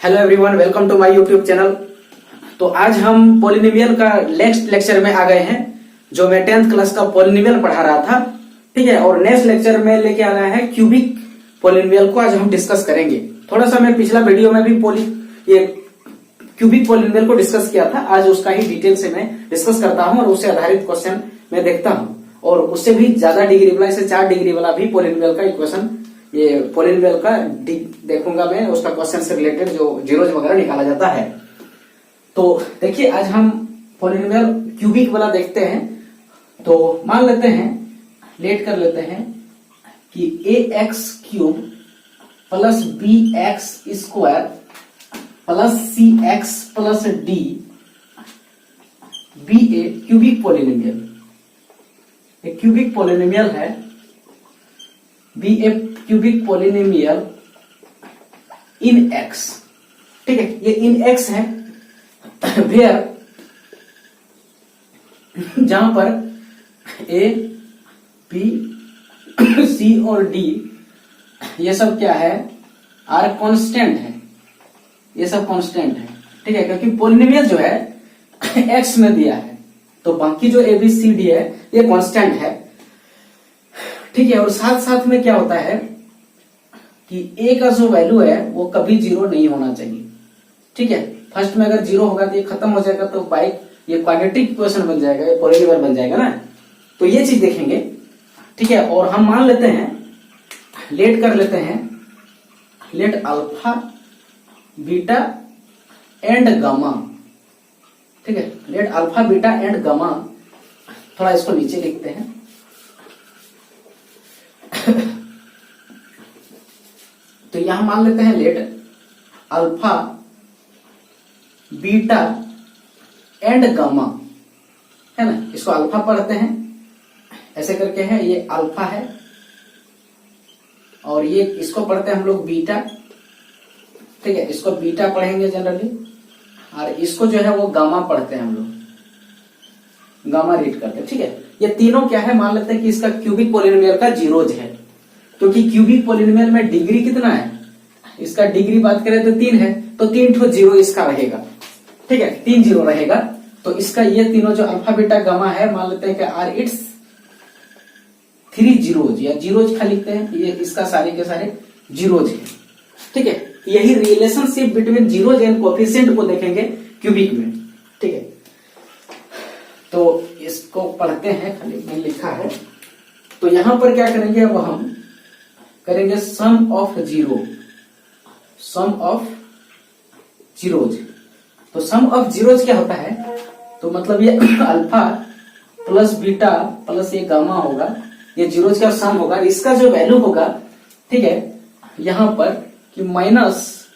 Hello everyone, welcome to my YouTube channel. तो आज हम पॉलिनोमियल का नेक्स्ट लेक्चर में आ गए हैं, जो मैं 10th क्लास का पॉलिनोमियल पढ़ा रहा था। ठीक है, और नेक्स्ट लेक्चर में लेके आ गया है क्यूबिक पॉलिनोमियल को आज हम डिस्कस करेंगे। थोड़ा सा मैं पिछला वीडियो में भी ये क्यूबिक पॉलिनोमियल को डिस्कस किया था, आज उसका ही डिटेल से मैं डिस्कस करता हूँ और उससे आधारित क्वेश्चन मैं देखता हूँ, और उससे भी ज्यादा डिग्री वाला, इससे 4 डिग्री वाला भी पॉलिनोमियल का इक्वेशन, ये पॉलिनोमियल का देखूंगा मैं, उसका क्वेश्चन से रिलेटेड जो जीरोज वगैरह निकाला जाता है। तो देखिए, आज हम पॉलिनोमियल क्यूबिक वाला देखते हैं। तो मान लेते हैं, लेट कर लेते हैं कि ax cube plus bx square plus cx plus d be a cubic polynomial. एक क्यूबिक पॉलिनोमियल है, be a cubic polynomial in x. ठीक है, ये इन एक्स है वेयर जहां पर ए बी सी और डी ये सब क्या है, आर कांस्टेंट है, ये सब कांस्टेंट है। ठीक है, क्योंकि पॉलिनोमियल जो है एक्स में दिया है, तो बाकी जो ए बी सी डी है ये कांस्टेंट है। ठीक है, और साथ साथ में क्या होता है कि ए का जो वैल्यू है वो कभी जीरो नहीं होना चाहिए। ठीक है, फर्स्ट में अगर जीरो होगा तो ये खत्म हो जाएगा, तो बाई ये क्वाड्रेटिक इक्वेशन बन जाएगा, ये पॉलिनोमियल बन जाएगा ना। तो ये चीज देखेंगे। ठीक है, और हम मान लेते हैं, लेट कर लेते हैं, let alpha beta and gamma. ठीक है, let alpha beta and gamma, थोड़ा इसको नीचे लिखते हैं। तो यहां मान लेते हैं let alpha beta and gamma, है ना। इसको अल्फा पढ़ते हैं, ऐसे करके है, ये अल्फा है, और ये इसको पढ़ते हैं हम लोग बीटा। ठीक है, इसको बीटा पढ़ेंगे जनरली, और इसको जो है वो गामा पढ़ते हैं हम लोग, गामा रीड करते हैं। ठीक है, ये तीनों क्या है, मान लेते हैं कि इसका क्यूबिक पॉलिनोमियल का जीरोज है, क्योंकि क्यूबिक पॉलिनोमियल में डिग्री कितना है, इसका डिग्री बात करें तो 3 है, तो 3 ठो जीरो इसका रहेगा। ठीक है, 3 जीरो रहेगा, तो इसका ये तीनों जो अल्फा बीटा गामा है, मान लेते हैं कि आर इट्स 3 जीरोज, या जीरोज खा लिखते हैं, ये इसका सारे के सारे जीरोज है। ठीक है, यही relationship between zeros and coefficient को देखेंगे क्यूबिक में। ठीक है, तो इसको पढ़ते हैं, खाली मैं लिखा है। तो यहां पर क्या करेंगे, अब हम करेंगे sum of zero, sum of zeros. तो सम ऑफ जीरोज क्या होता है, तो मतलब ये अल्फा प्लस बीटा प्लस ये गामा होगा, ये जीरोज का सम होगा, इसका जो वैल्यू होगा, ठीक है, यहां पर कि माइनस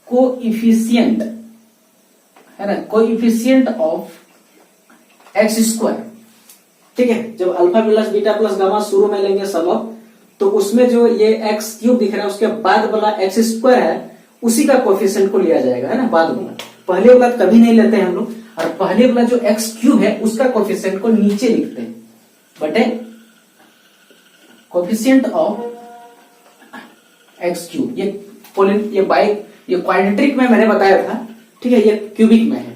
कोइफिशिएंट, है ना, कोइफिशिएंट ऑफ एक्स स्क्वायर। ठीक है, जब alpha plus beta plus gamma शुरू में लेंगे सम ऑफ, तो उसमें जो ये एक्स क्यूब दिख रहा है उसके बाद वाला एक्स स्क्वायर है, उसी का कोफिशिएंट को लिया जाएगा, है ना, बाद वाला। पहले वाला कभी नहीं लेते हैं हम लोग, और पहले वाला जो एक्स क्यूब है उसका कोफिशिएंट को नीचे लिखते हैं, बटे कोफिशिएंट ऑफ एक्स क्यूब। ये क्वाड्रेटिक में मैंने बताया था। ठीक है, ये क्यूबिक में है।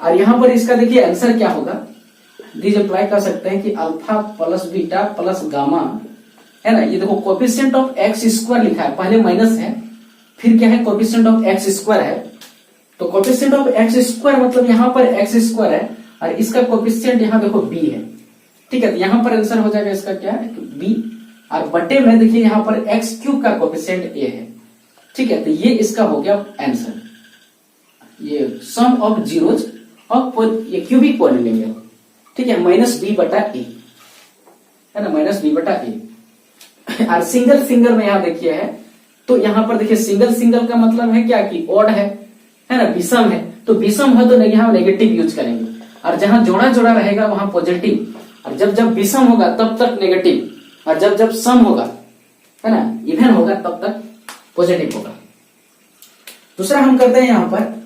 और यहां पर इसका देखिए आंसर क्या होगा, दीज अप्लाई कर सकते हैं कि alpha plus beta plus gamma, है ना। ये देखो कोफिशिएंट ऑफ एक्स स्क्वायर लिखा है, पहले माइनस है, फिर क्या है, कोफिशिएंट ऑफ एक्स स्क्वायर है। तो कोफिशिएंट ऑफ एक्स स्क्वायर मतलब यहां पर एक्स स्क्वायर है, और इसका कोफिशिएंट यहां देखो बी है। ठीक है, तो यहां पर आंसर हो जाएगा इसका क्या है, बी, और बटे में देखिए यहां पर एक्स क्यूब का कोफिशिएंट ए है। ठीक है, तो ये इसका हो गया आंसर, ये सम ऑफ जीरोज ऑफ ये क्यूबिक पॉलिनोमियल। ठीक है, माइनस बी बटा ए, है ना, माइनस बी बटा ए। और सिंगल सिंगल में यहां देखिए है, तो यहां पर देखिए सिंगल सिंगल का मतलब है क्या कि ऑड है ना, विषम है। तो विषम है तो यहां नेगेटिव यूज करेंगे, और जहां जोड़ा जोड़ा रहेगा वहां पॉजिटिव, और जब जब विषम होगा तब तक नेगेटिव, और जब जब सम होगा, है ना, इवन होगा, तब तक पॉजिटिव होगा। दूसरा हम करते हैं यहां पर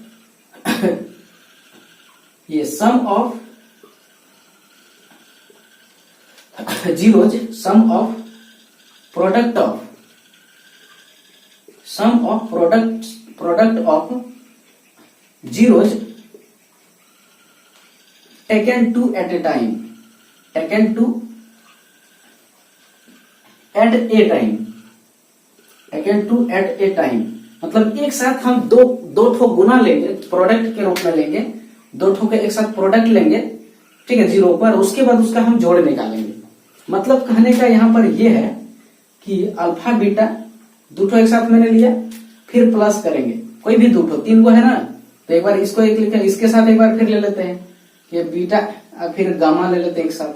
ये sum of zeros, sum of product of sum of product of zeros taken two at a time, taken two at a time, taken two at a time, मतलब एक साथ हम दो ठो गुना लेंगे, प्रोडक्ट के रूप में लेंगे, दो ठो के एक साथ प्रोडक्ट लेंगे, ठीक है, जीरो पर, उसके बाद उसका हम जोड़ निकालेंगे। मतलब कहने का यहाँ पर ये है कि अल्फा बीटा दो ठो एक साथ मैंने लिया, फिर प्लस करेंगे, कोई भी दो ठो, तीन को है ना, तो एक बार इसको एक लिखे, इसके साथ एक बार फिर ले लेते हैं कि बीटा, फिर गामा ले लेते हैं एक साथ,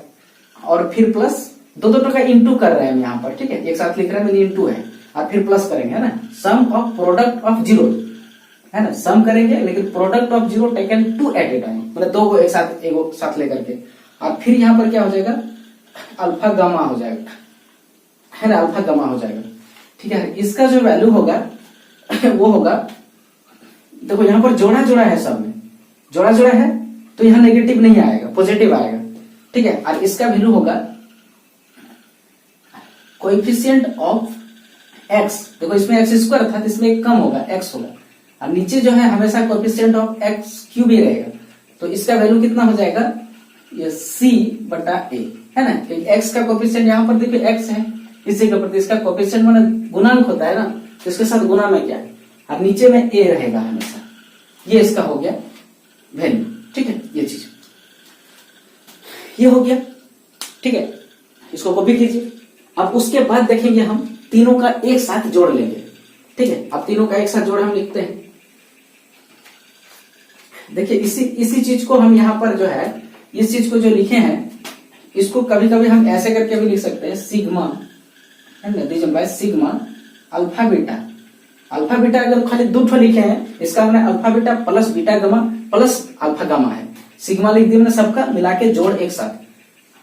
और फिर प्लस दो ठो का इंटू कर रहे हैं हम यहाँ पर, ठीक है, एक साथ लिख रहे हैं, मैंने इंटू है, और फिर प्लस करेंगे, है ना, sum of product of zero, है ना, सम करेंगे, लेकिन product of zero taken two at a time, मतलब दो को एक साथ लेकर के, और फिर यहाँ पर क्या हो जाएगा, अल्फा गामा हो जाएगा, है ना, अल्फा गामा हो जाएगा, ठीक है। इसका जो वैल्यू होगा वो होगा, देखो यहाँ पर जोड़ा जोड़ा है, सब में जोड़ा जोड़ा है, तो यहाँ नेगेटिव नहीं आएगा, पॉजिटिव आएगा, ठीक है। और इसका वैल्यू होगा कोएफिशिएंट ऑफ एक्स, देखो इसमें एक्स स्क्वायर था, तो इसमें एक कम होगा, एक्स होगा, और नीचे जो है हमेशा कोएफिशिएंट ऑफ एक्स क्यूब ही रहेगा, तो इसका वैल्यू कितना हो जाएगा, ये सी बटा ए, है ना, क्योंकि एक्स का कोएफिशिएंट यहाँ पर देखिए एक्स है, इसी के प्रति इसका कोएफिशिएंट माने गुणांक होता है ना, तो इसके साथ गुना में क्या है, और नीचे में ए रहेगा हमेशा, ये इसका हो गया वैल्यू, ठीक है, ये चीज ये हो गया, ठीक है, इसको कॉपी कीजिए। अब उसके बाद देखेंगे हम तीनों का एक साथ जोड़ लेंगे, ठीक है, अब तीनों का एक साथ जोड़ हम लिखते हैं, देखिए इसी चीज को हम यहाँ पर जो है, इस चीज को जो लिखे हैं, इसको कभी कभी हम ऐसे करके भी लिख सकते हैं, सिग्मा, है ना, division by sigma alpha beta, alpha beta अगर खाली दो ठो लिखे हैं, इसका हमने alpha beta plus beta gamma plus alpha gamma है, सिग्मा लिख दिया मैंने, सबका मिला के जोड़ एक साथ,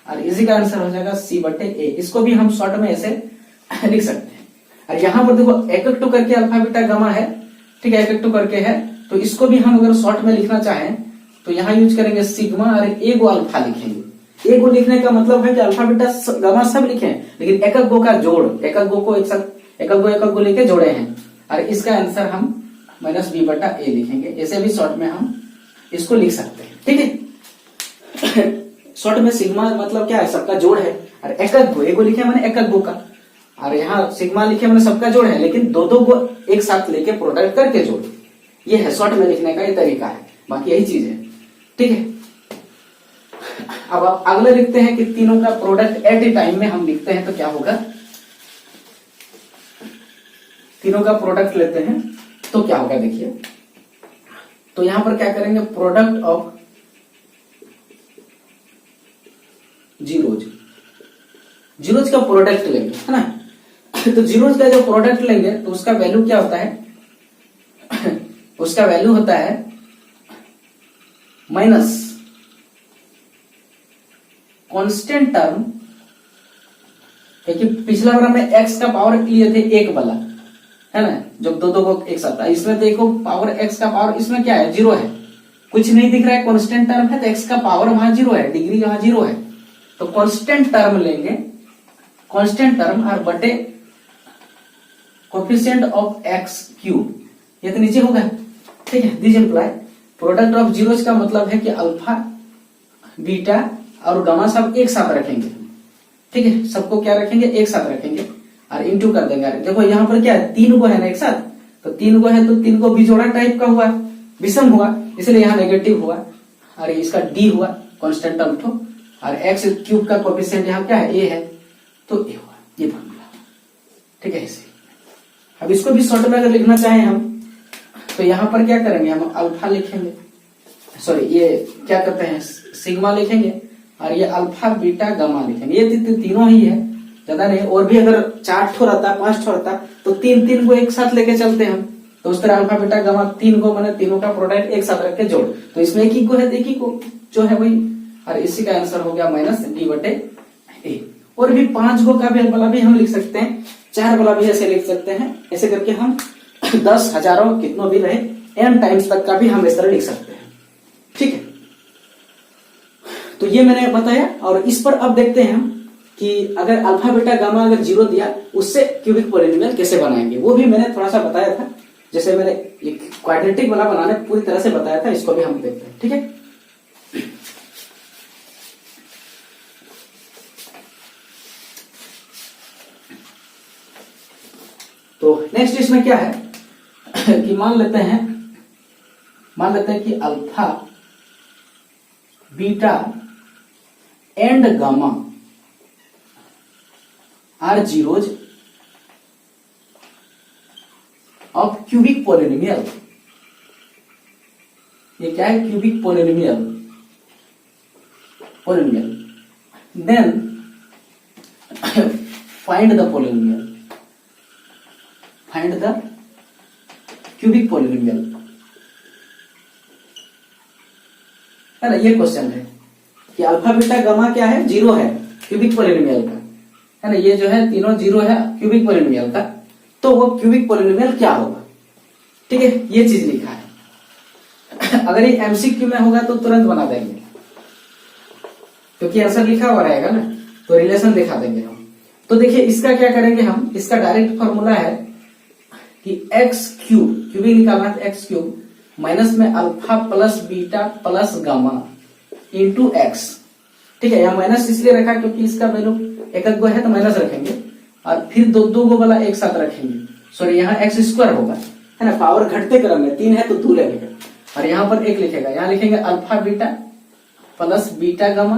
और इसी का आंसर हो जाएगा सी बटे ए। इसको भी हम शॉर्ट में ऐसे लिख सकते हैं, और यहाँ पर देखो एक एक टू करके अल्फा बीटा गामा है, ठीक है, एक एक टू करके है, तो इसको भी हम अगर शॉर्ट में लिखना चाहें तो यहाँ यूज करेंगे सिग्मा, और ए गो अल्फा लिखेंगे, ए को लिखने का मतलब है कि अल्फा बीटा गामा सब लिखे हैं, लेकिन एक एक गो का जोड़, एक एक गो को एक साथ एक गो लेके जोड़े हैं, और इसका आंसर हम माइनस बी बटा ए लिखेंगे, ऐसे भी शॉर्ट में हम इसको लिख सकते हैं, ठीक है। शॉर्ट में सिग्मा मतलब क्या है, सबका जोड़ है, और एक गो ए को लिखे मैंने एक गो का, और यहाँ सिग्मा लिखे मैंने सबका जोड़ है, लेकिन दो को एक साथ लेके प्रोडक्ट करके जोड़, ये है शॉर्ट में लिखने का ये तरीका है, बाकी यही चीज है, ठीक है। अब आप अगले लिखते हैं कि तीनों का प्रोडक्ट एट ए टाइम में हम लिखते हैं, तो क्या होगा, तीनों का प्रोडक्ट लेते हैं तो क्या होगा, देखिए, तो यहां पर क्या करेंगे, प्रोडक्ट ऑफ जीरोज का प्रोडक्ट लेंगे, है ना, तो जीरोज का जो प्रोडक्ट लेंगे तो उसका वैल्यू क्या होता है, उसका वैल्यू होता है माइनस कांस्टेंट टर्म, क्योंकि पिछला बार हमने एक्स का पावर लिए थे एक वाला, है ना, जब दो को एक साथ था, इसमें देखो पावर एक्स का पावर इसमें क्या है, जीरो है, कुछ नहीं दिख रहा है, कांस्टेंट टर्म है, तो एक्स का पावर वहां जीरो है, डिग्री वहां जीरो है, तो कांस्टेंट टर्म लेंगे, कांस्टेंट टर्म और बटे कोएफिशिएंट ऑफ एक्स क्यूब, ये तो नीचे होगा, ठीक है, this imply product of zeros का मतलब है कि अल्फा बीटा और गामा सब एक साथ रखेंगे, ठीक है, सबको क्या रखेंगे, एक साथ रखेंगे, और इंटू कर देंगे। देखो यहाँ पर क्या है, तीन को है ना एक साथ, तो तीन को है, तो तीन को बिजोड़ा टाइप का हुआ, विषम हुआ, इसलिए यहाँ नेगेटिव हुआ, और इसका डी हुआ कांस्टेंट टर्म तो, और एक्स क्यूब का कोएफिशिएंट यहाँ क्या है, ए है, तो ए हुआ, ये फॉर्मूला, ठीक है, ऐसे। अब इसको भी शॉर्ट में अगर लिखना चाहें हम, तो यहाँ पर क्या करेंगे, हम अल्फा लिखेंगे, सॉरी ये क्या करते हैं, सिग्मा लिखेंगे, और ये अल्फा बीटा गामा लिखेंगे, ये तीनों ही है, ज्यादा नहीं, और भी अगर 4 ठो रहता, 5 ठो रहता, तो तीन को एक साथ लेके चलते हम, तो उस तरह अल्फा बीटा गामा तीन को मैंने तीनों का प्रोडक्ट एक साथ रख के जोड़, तो इसमें एक ही को है, एक ही को जो है वही, और इसी का आंसर हो गया माइनस डी बटे ए। और भी 5 को का भी वाला भी हम लिख सकते हैं, 4 वाला भी ऐसे लिख सकते हैं, ऐसे करके हम 10 हजारों कितनों भी रहे n टाइम्स तक का भी हम इस तरह लिख सकते हैं, ठीक है। तो ये मैंने बताया, और इस पर अब देखते हैं हम कि अगर अल्फा बीटा गामा अगर 0 दिया उससे क्यूबिक पॉलिनोमियल कैसे बनाएंगे, वो भी मैंने थोड़ा सा बताया था। जैसे मैंने एक क्वाड्रेटिक वाला बनाने पूरी तरह से बताया था, इसको भी हम देखते हैं। ठीक है, तो नेक्स्ट इसमें क्या है कि मान लेते हैं कि alpha beta and gamma are zeros of cubic polynomial. ये क्या है? Cubic polynomial. Then find the polynomial, find the cubic polynomial, है ना। ये क्वेश्चन है कि अल्फा बीटा गामा क्या है? 0 है क्यूबिक पॉलिनोमियल का, है ना। ये जो है तीनों 0 है क्यूबिक पॉलिनोमियल का, तो वो क्यूबिक पॉलिनोमियल क्या होगा? ठीक है, ये चीज लिखा है। अगर ये एमसीक्यू में होगा तो तुरंत बना देंगे, क्योंकि आंसर लिखा हुआ रहेगा ना, तो रिलेशन दिखा देंगे हम। तो देखिए इसका क्या करेंगे हम, इसका डायरेक्ट फॉर्मूला है कि एक्स क्यूब, क्यूबिक निकालना है एक्स क्यूब माइनस में alpha plus beta plus gamma into x. ठीक है, यहाँ माइनस इसलिए रखा क्योंकि इसका वैल्यू एक गो है तो माइनस रखेंगे, और फिर दो गो वाला एक साथ रखेंगे। सॉरी, यहाँ एक्स स्क्वायर होगा, है ना। पावर घटते क्रम में 3 है तो 2 लगेगा, और यहाँ पर 1 लिखेगा। यहाँ लिखेंगे alpha beta plus beta gamma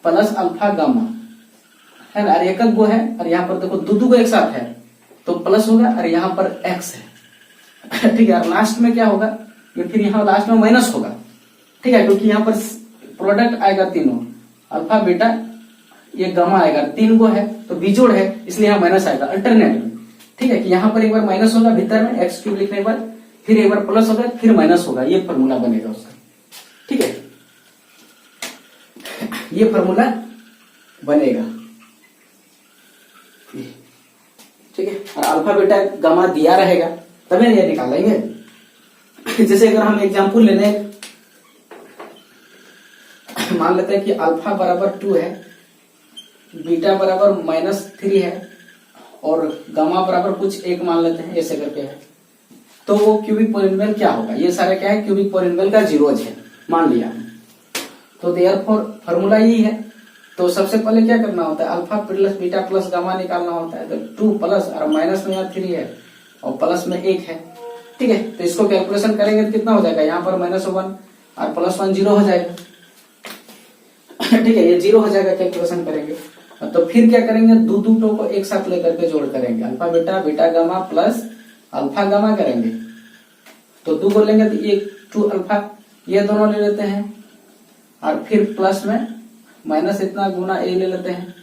plus alpha gamma, है ना। और एक गो है, और यहाँ पर देखो दो गो एक साथ है तो प्लस होगा, और यहाँ पर एक्स है। ठीक है, और लास्ट में क्या होगा? ये फिर यहाँ लास्ट में माइनस होगा। ठीक है, क्योंकि यहाँ पर प्रोडक्ट आएगा तीनों, अल्फा बीटा ये गामा आएगा, 3 गो है तो बिजोड़ है, इसलिए यहाँ माइनस आएगा अल्टरनेट। ठीक है, कि यहाँ पर एक बार माइनस होगा भीतर में एक्स क्यूब लिखने के बाद, फिर एक बार प्लस होगा, फिर माइनस होगा। ये फॉर्मूला बनेगा उसका। ठीक है, ये फॉर्मूला बनेगा। ठीक है, और अल्फा बीटा गामा दिया रहेगा तभी ये निकालेंगे। जैसे अगर हम एग्जांपल ले लें, मान लेते हैं कि अल्फा बराबर 2 है, बीटा बराबर -3 है, और गामा बराबर कुछ 1 मान लेते हैं, ऐसे करके है, तो वो क्यूबिक पॉलिनोमियल क्या होगा? ये सारे क्या है? क्यूबिक पॉलिनोमियल का जीरोज है, मान लिया। तो देयरफॉर फॉर्मूला यही है। तो सबसे पहले क्या करना होता है? Alpha plus beta plus gamma निकालना होता है। तो 2 प्लस और माइनस में यहाँ 3 है और प्लस में 1 है। ठीक है, तो इसको कैलकुलेशन करेंगे तो कितना हो जाएगा? यहाँ पर -1 और +1 0 हो जाएगा। ठीक है, ये 0 हो जाएगा कैलकुलेशन करेंगे। तो फिर क्या करेंगे? दो को एक साथ लेकर के जोड़ करेंगे, alpha beta beta gamma plus alpha gamma करेंगे। तो 2 को लेंगे तो ये 2 अल्फा, ये दोनों ले लेते हैं, और फिर प्लस में माइनस इतना गुना ए ले लेते हैं,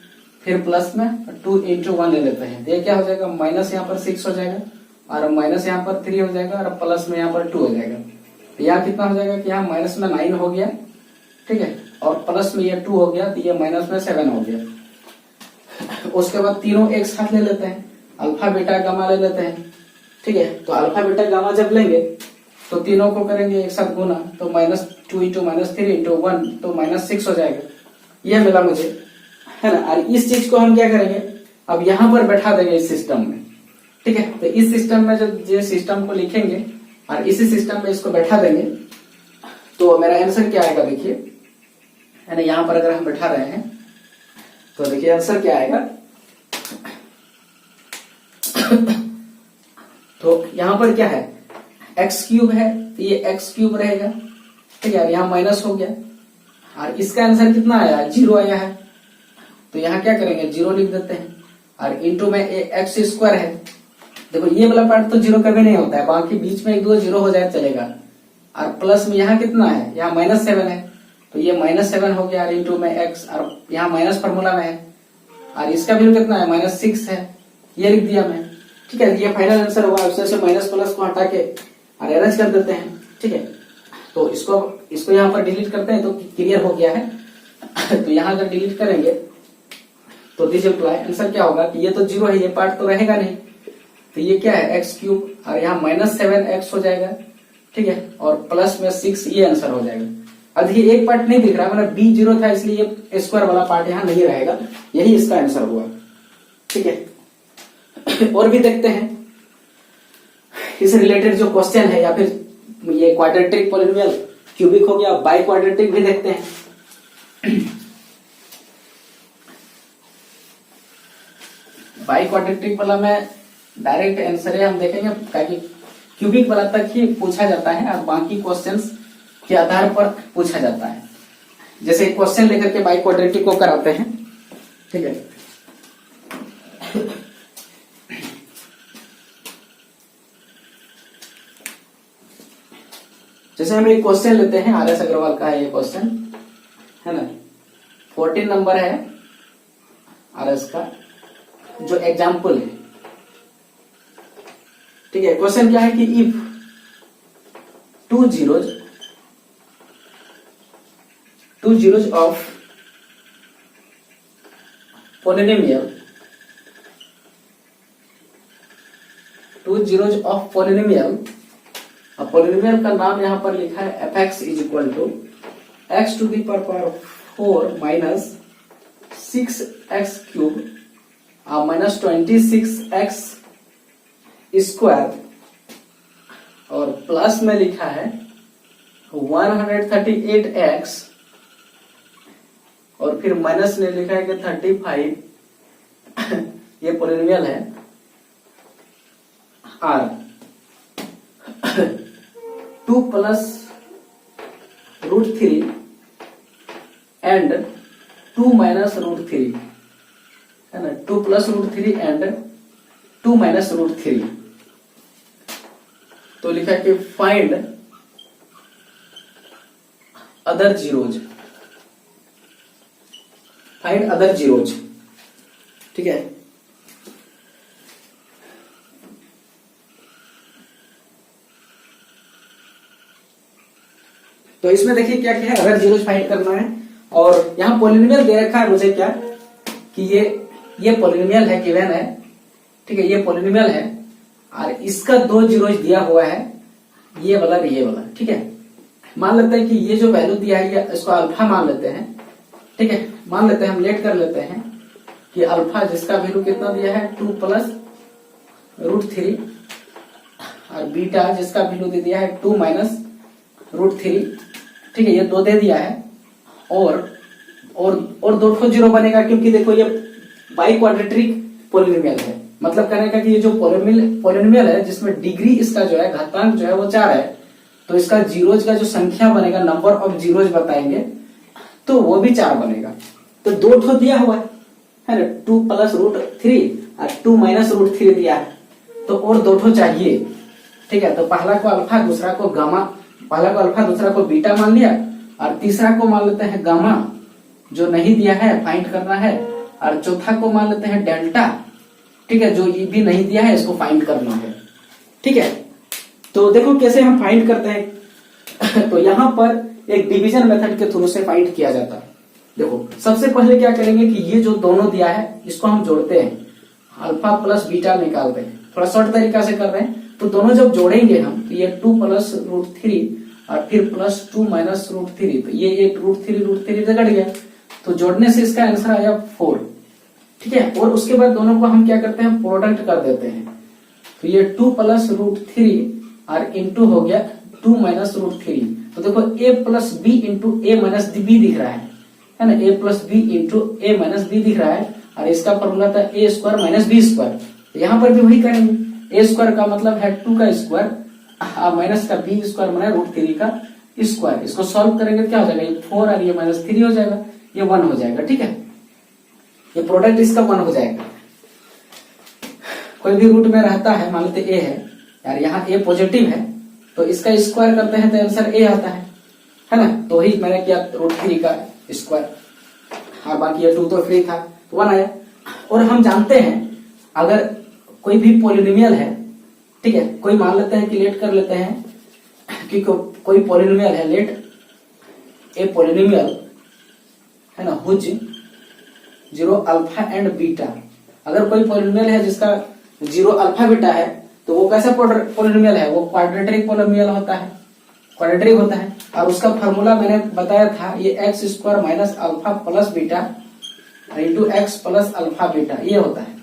फिर प्लस में 2 × 1 ले लेते हैं। तो ये क्या हो जाएगा? माइनस यहाँ पर 6 हो जाएगा, और माइनस यहाँ पर 3 हो जाएगा, और प्लस में यहाँ पर 2 हो जाएगा। तो यहाँ कितना हो जाएगा कि यहाँ माइनस में 9 हो गया। ठीक है, और प्लस में ये 2 हो गया, तो ये माइनस में 7 हो गया। उसके बाद तीनों एक साथ ले लेते हैं, अल्फा बीटा गामा ले लेते हैं। ठीक है, तो अल्फा बीटा गामा जब लेंगे तो तीनों को करेंगे एक साथ गुना, तो -2 × -3 × 1 तो -6 हो जाएगा। यह मिला मुझे, है ना। और इस चीज को हम क्या करेंगे? अब यहाँ पर बैठा देंगे इस सिस्टम में। ठीक है, तो इस सिस्टम में जब ये सिस्टम को लिखेंगे और इसी सिस्टम में इसको बैठा देंगे, तो मेरा आंसर क्या आएगा? देखिए, है ना, यहाँ पर अगर हम बैठा रहे हैं तो देखिए आंसर क्या आएगा। तो यहाँ पर क्या है? एक्स क्यूब है, तो ये एक्स क्यूब रहेगा। ठीक है, यहाँ माइनस हो गया, और इसका आंसर कितना आया? 0 आया है। तो यहाँ क्या करेंगे? 0 लिख देते हैं, और इंटू में एक्स स्क्वायर है। देखो ये वाला पार्ट तो 0 कभी नहीं होता है, बाकी बीच में 1 2 0 हो जाए चलेगा। और प्लस में यहाँ कितना है? यहाँ -7 है, तो ये -7 हो गया, और इंटू में एक्स, और यहाँ माइनस फॉर्मूला में है, और इसका वैल्यू कितना है? -6 है, ये लिख दिया मैं। ठीक है, ये फाइनल आंसर होगा। उससे माइनस प्लस को हटा के और अरेंज कर देते हैं। ठीक है, तो इसको यहाँ पर डिलीट करते हैं तो क्लियर हो गया है। तो यहाँ अगर डिलीट करेंगे तो दिस अप्लाई, आंसर क्या होगा कि ये तो 0 है, ये पार्ट तो रहेगा नहीं, तो ये क्या है? एक्स क्यूब, और यहाँ -7x हो जाएगा। ठीक है, और प्लस में 6, ये आंसर हो जाएगा। अब ये एक पार्ट नहीं दिख रहा, मतलब बी 0 था इसलिए ये स्क्वायर वाला पार्ट यहाँ नहीं रहेगा, यही इसका आंसर हुआ। ठीक है, और भी देखते हैं इस रिलेटेड जो क्वेश्चन है, या फिर ये क्वाड्रेटिक पॉलिनोमियल क्यूबिक हो गया, बाई क्वाड्रेटिक भी देखते हैं। बाई क्वाड्रेटिक वाला में डायरेक्ट आंसर है हम देखेंगे, ताकि क्यूबिक वाला तक ही पूछा जाता है और बाकी क्वेश्चंस के आधार पर पूछा जाता है। जैसे क्वेश्चन लेकर के बाई क्वाड्रेटिक को कराते हैं। ठीक है, जैसे हम एक क्वेश्चन लेते हैं, आर.एस. अग्रवाल का है ये क्वेश्चन, है ना, 14 नंबर है आर.एस. का जो एग्जाम्पल है। ठीक है, क्वेश्चन क्या है कि if two zeros of polynomial, polynomial का नाम यहां पर लिखा है f(x) is equal to x to the power 4 minus 6x cube minus 26x square, और प्लस में लिखा है 138x, और फिर माइनस ने लिखा है कि 35 ये पॉलिनोमियल है r 2 प्लस √3 एंड 2 माइनस √3, है ना, 2 प्लस √3 एंड 2 माइनस √3। तो लिखा है कि फाइंड अदर जीरोज, ठीक है। तो इसमें देखिए क्या क्या है, अदर जीरोज फाइंड करना है, और यहाँ पॉलिनोमियल दे रखा है मुझे क्या कि ये पॉलिनोमियल है, गिवन है। ठीक है, ये पॉलिनोमियल है और इसका 2 जीरोज दिया हुआ है, ये वाला और ये वाला। ठीक है, मान लेते हैं कि ये जो वैल्यू दिया है इसको अल्फा मान लेते हैं। ठीक है, मान लेते हैं, हम लेट कर लेते हैं कि अल्फा जिसका वैल्यू कितना दिया है 2 प्लस √3, और बीटा जिसका वैल्यू दे दिया है 2 माइनस √3। ठीक है, ये 2 दे दिया है, और 2 जीरो बनेगा, क्योंकि देखो ये बाई क्वाड्रेटिक पॉलिनोमियल है। मतलब कहने का कि ये जो पॉलिनोमियल है जिसमें डिग्री इसका जो है, घातांक जो है वो 4 है, तो इसका जीरोज का जो संख्या बनेगा, नंबर ऑफ जीरोज बताएंगे, तो वो भी 4 बनेगा। तो 2 दिया हुआ है ना, 2 प्लस √3 और 2 माइनस √3 दिया है, तो और 2 चाहिए। ठीक है, तो पहला को अल्फा, दूसरा को गामा, पहला को अल्फा दूसरा को बीटा मान लिया, और तीसरा को मान लेते हैं गामा जो नहीं दिया है, फाइंड करना है, और चौथा को मान लेते हैं डेल्टा। ठीक है, जो ये भी नहीं दिया है इसको फाइंड करना है। ठीक है, तो देखो कैसे हम फाइंड करते हैं। तो यहाँ पर एक डिवीजन मेथड के थ्रू से फाइंड किया जाता है। देखो सबसे पहले क्या करेंगे कि ये जो दोनों दिया है इसको हम जोड़ते हैं, अल्फा प्लस बीटा निकालते हैं। थोड़ा शॉर्ट तरीका से कर रहे हैं, तो दोनों जब जोड़ेंगे हम, तो ये 2 प्लस √3 और फिर प्लस 2 माइनस √3, तो ये एक √3 से कट गया, तो जोड़ने से इसका आंसर आया 4। ठीक है, और उसके बाद दोनों को हम क्या करते हैं, प्रोडक्ट कर देते हैं, तो ये 2 प्लस √3 और इंटू हो गया 2 माइनस √3। तो देखो a plus b into a minus b दिख रहा है ना, a plus b into a minus b दिख रहा है, और इसका फॉर्मूला था a square minus b square. तो यहाँ पर भी वही करेंगे, a स्क्वायर का मतलब है 2 का स्क्वायर माइनस का बी स्क्वायर माइनस √3 का स्क्वायर। इसको सॉल्व करेंगे तो क्या हो जाएगा, ये 4 और ये -3 हो जाएगा, ये 1 हो जाएगा। ठीक है, ये प्रोडक्ट इसका 1 हो जाएगा। कोई भी रूट में रहता है, मान लेते a है यार, यहाँ a पॉजिटिव है, तो इसका स्क्वायर करते हैं तो आंसर a आता है ना। तो वही मैंने किया, √3 का स्क्वायर, और बाकी ये 2 तो फ्री था, तो 1 आया। और हम जानते हैं अगर कोई भी पॉलिनोमियल है, ठीक है, कोई मान लेते हैं कि लेट कर लेते हैं कि कोई पॉलिनोमियल है, लेट ए पॉलिनोमियल है ना, हुज 0 अल्फा एंड बीटा। अगर कोई पॉलिनोमियल है जिसका 0 अल्फा बीटा है, तो वो कैसा पॉलिनोमियल है, वो क्वाड्रेटिक पॉलिनोमियल होता है, क्वाड्रेटिक होता है। और उसका फॉर्मूला मैंने बताया था, ये x square minus alpha plus beta into x plus alpha beta ये होता है।